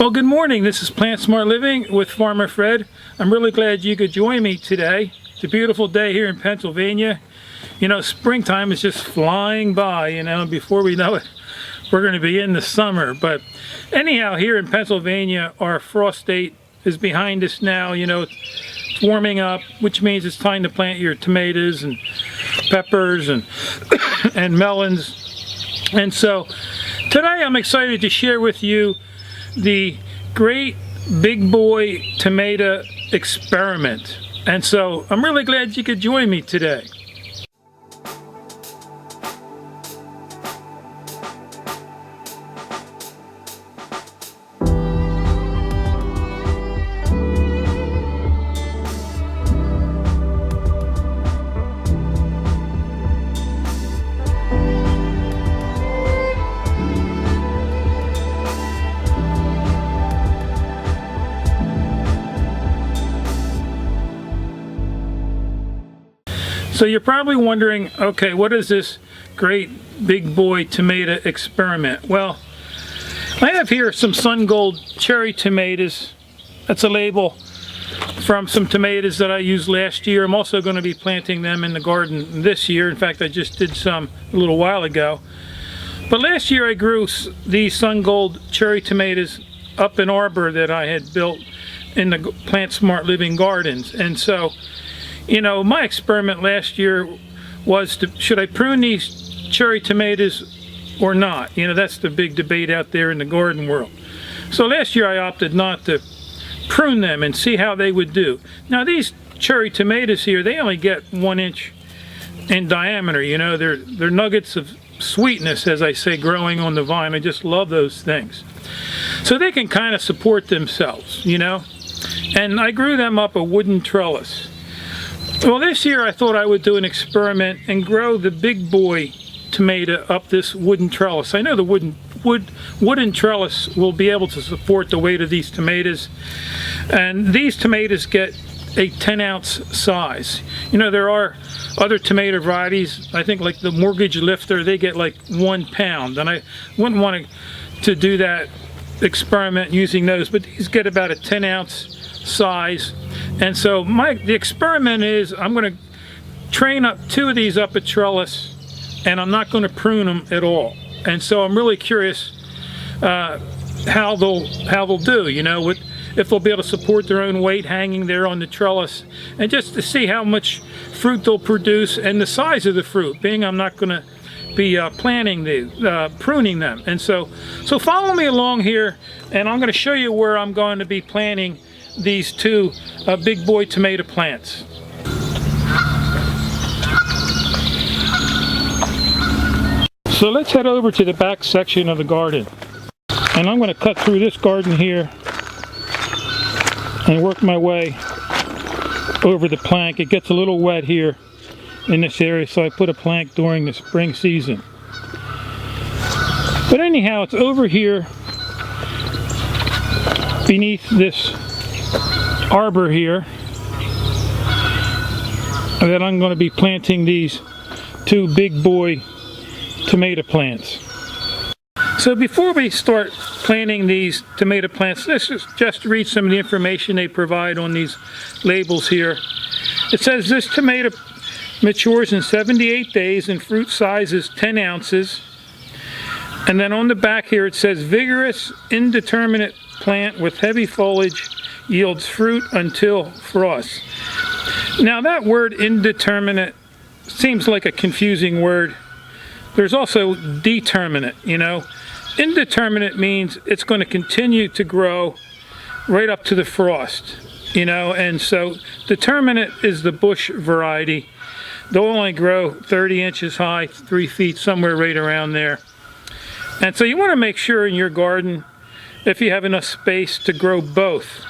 Well, good morning. This is Plant Smart Living with Farmer Fred. I'm really glad you could join me today. It's a beautiful day here in Pennsylvania. You know, springtime is just flying by, and before we know it, we're going to be in the summer. But anyhow, here in Pennsylvania, our frost date is behind us now. It's warming up, which means it's time to plant your tomatoes and peppers and and melons. And so today I'm excited to share with you the great big boy tomato experiment. And so I'm really glad you could join me today. So you're probably wondering, okay, what is this great big boy tomato experiment? Well, I have here some Sun Gold cherry tomatoes. That's a label from some tomatoes that I used last year. I'm also going to be planting them in the garden this year. In fact, I just did some a little while ago. But last year I grew these Sun Gold cherry tomatoes up in arbor that I had built in the Plant Smart Living gardens. And so, my experiment last year was should I prune these cherry tomatoes or not? That's the big debate out there in the garden world. So last year I opted not to prune them and see how they would do. Now these cherry tomatoes here, they only get 1 inch in diameter. They're nuggets of sweetness, as I say, growing on the vine. I just love those things. So they can kind of support themselves, And I grew them up a wooden trellis. Well, this year I thought I would do an experiment and grow the big boy tomato up this wooden trellis. I know the wooden trellis will be able to support the weight of these tomatoes, and these tomatoes get a 10-ounce size. There are other tomato varieties, I think like the Mortgage Lifter, they get like 1 pound, and I wouldn't want to do that experiment using those, but these get about a 10-ounce size. And so the experiment is I'm going to train up 2 of these up a trellis, and I'm not going to prune them at all. And so I'm really curious how they'll do, if they'll be able to support their own weight hanging there on the trellis, and just to see how much fruit they'll produce and the size of the fruit, being I'm not going to be pruning them. And so follow me along here, and I'm going to show you where I'm going to be planting these 2 big boy tomato plants. So let's head over to the back section of the garden, and I'm going to cut through this garden here and work my way over the plank. It gets a little wet here in this area, so I put a plank during the spring season. But anyhow, it's over here beneath this arbor here that I'm going to be planting these 2 big boy tomato plants. So before we start planting these tomato plants, let's just read some of the information they provide on these labels here. It says this tomato matures in 78 days and fruit size is 10 ounces. And then on the back here it says vigorous, indeterminate plant with heavy foliage yields fruit until frost. Now that word indeterminate seems like a confusing word. There's also determinate, Indeterminate means it's going to continue to grow right up to the frost, and so determinate is the bush variety. They'll only grow 30 inches high, 3 feet, somewhere right around there. And so you want to make sure in your garden, if you have enough space, to grow both.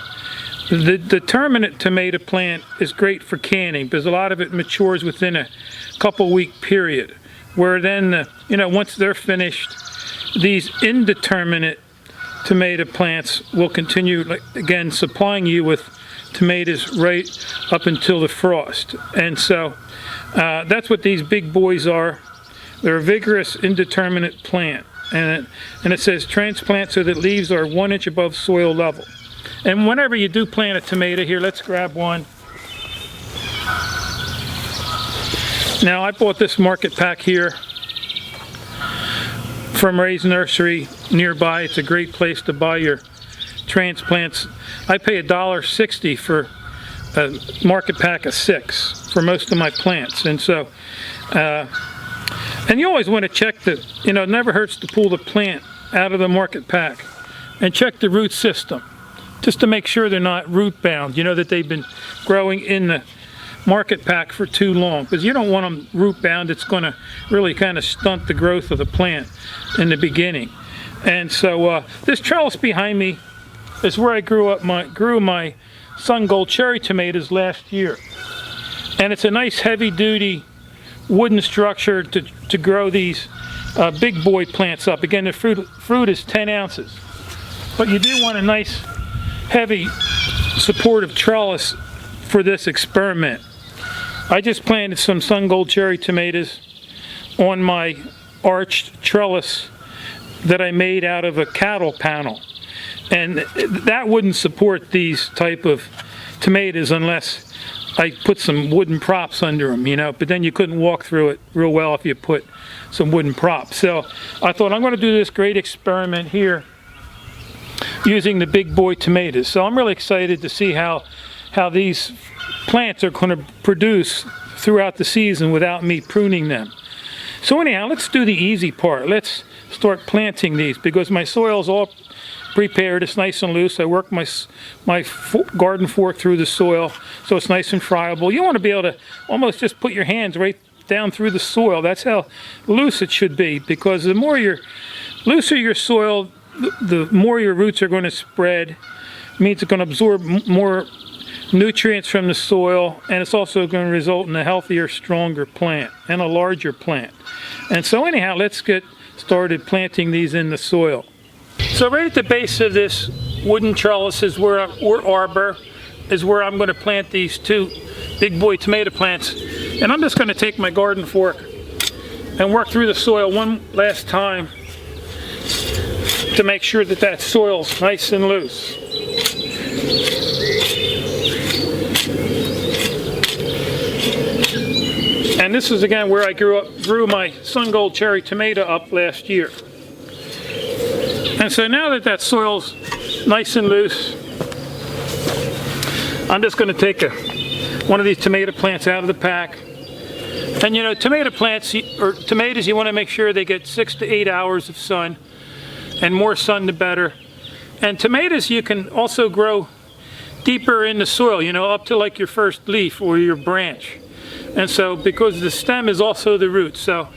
The determinate tomato plant is great for canning because a lot of it matures within a couple-week period, where then, once they're finished, these indeterminate tomato plants will continue, again, supplying you with tomatoes right up until the frost. And so that's what these big boys are. They're a vigorous, indeterminate plant. and it says transplant so that leaves are 1 inch above soil level. And whenever you do plant a tomato, here, let's grab one. Now, I bought this market pack here from Ray's Nursery nearby. It's a great place to buy your transplants. I pay $1.60 for a market pack of 6 for most of my plants. And so, and you always want to check the, it never hurts to pull the plant out of the market pack and check the root system, just to make sure they're not root bound, that they've been growing in the market pack for too long, because you don't want them root bound. It's going to really kind of stunt the growth of the plant in the beginning. And so this trellis behind me is where I grew my Sun Gold cherry tomatoes last year, and it's a nice heavy duty wooden structure to grow these big boy plants up. Again, the fruit is 10 ounces, but you do want a nice heavy supportive trellis for this experiment. I just planted some Sun Gold cherry tomatoes on my arched trellis that I made out of a cattle panel, and that wouldn't support these type of tomatoes unless I put some wooden props under them, but then you couldn't walk through it real well if you put some wooden props. So I thought, I'm going to do this great experiment here using the big boy tomatoes. So I'm really excited to see how these plants are going to produce throughout the season without me pruning them. So anyhow, let's do the easy part. Let's start planting these, because my soil's all prepared. It's nice and loose. I work my garden fork through the soil so it's nice and friable. You want to be able to almost just put your hands right down through the soil. That's how loose it should be, because the looser your soil, the more your roots are going to spread. It means it's going to absorb more nutrients from the soil, and it's also going to result in a healthier, stronger plant and a larger plant. And so anyhow, let's get started planting these in the soil. So right at the base of this wooden trellis is or arbor is where I'm going to plant these 2 big boy tomato plants. And I'm just going to take my garden fork and work through the soil one last time to make sure that soil's nice and loose. And this is again where I grew my Sun Gold cherry tomato up last year. And so now that soil's nice and loose, I'm just going to take one of these tomato plants out of the pack. And tomato plants, or tomatoes, you want to make sure they get 6 to 8 hours of sun, and more sun the better. And tomatoes you can also grow deeper in the soil, up to like your first leaf or your branch. And so, because the stem is also the root, so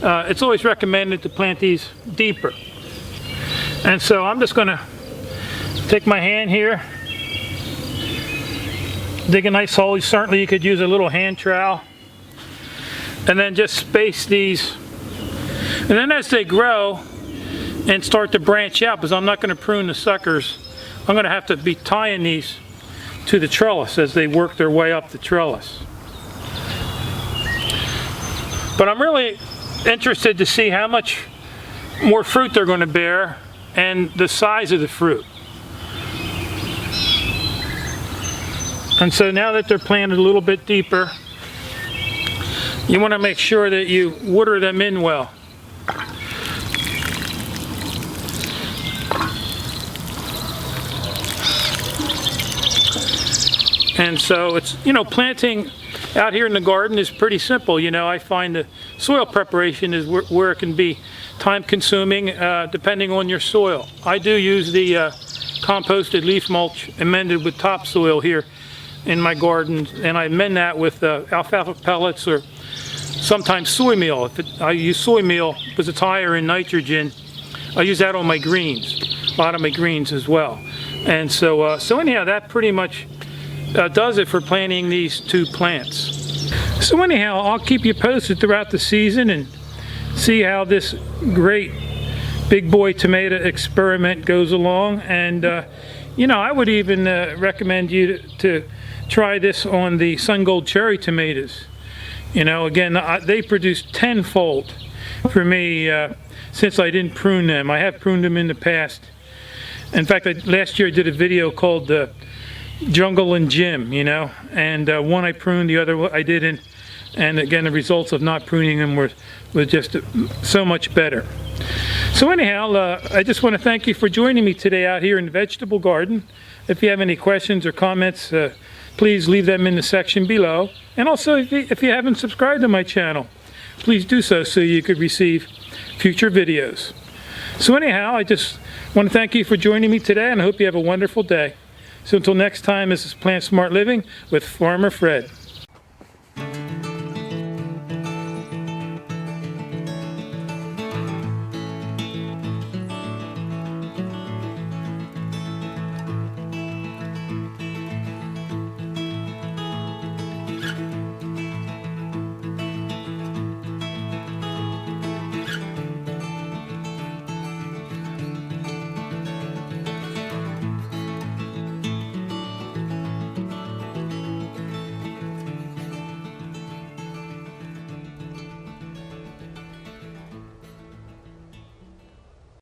it's always recommended to plant these deeper. And so I'm just going to take my hand here, dig a nice hole. Certainly you could use a little hand trowel, and then just space these. And then as they grow and start to branch out, because I'm not going to prune the suckers, I'm going to have to be tying these to the trellis as they work their way up the trellis. But I'm really interested to see how much more fruit they're going to bear and the size of the fruit. And so now that they're planted a little bit deeper, you want to make sure that you water them in well. And so it's, planting out here in the garden is pretty simple. I find the soil preparation is where it can be time consuming depending on your soil. I do use the composted leaf mulch amended with topsoil here in my garden, and I amend that with alfalfa pellets or sometimes soy meal. I use soy meal because it's higher in nitrogen. I use that on my greens, a lot of my greens as well. And so, anyhow, that pretty much does it for planting these 2 plants. So anyhow, I'll keep you posted throughout the season and see how this great big boy tomato experiment goes along. And I would even recommend you to try this on the Sun Gold cherry tomatoes. Again, they produce tenfold for me since I didn't prune them. I have pruned them in the past. In fact, last year I did a video called Jungle and Jim, you know, and one I pruned, the other I didn't. And again, the results of not pruning them were just so much better. So anyhow, I just want to thank you for joining me today out here in the vegetable garden. If you have any questions or comments, please leave them in the section below. And also, if you haven't subscribed to my channel, please do so you could receive future videos. So anyhow, I just want to thank you for joining me today, and I hope you have a wonderful day. So until next time, this is Plant Smart Living with Farmer Fred.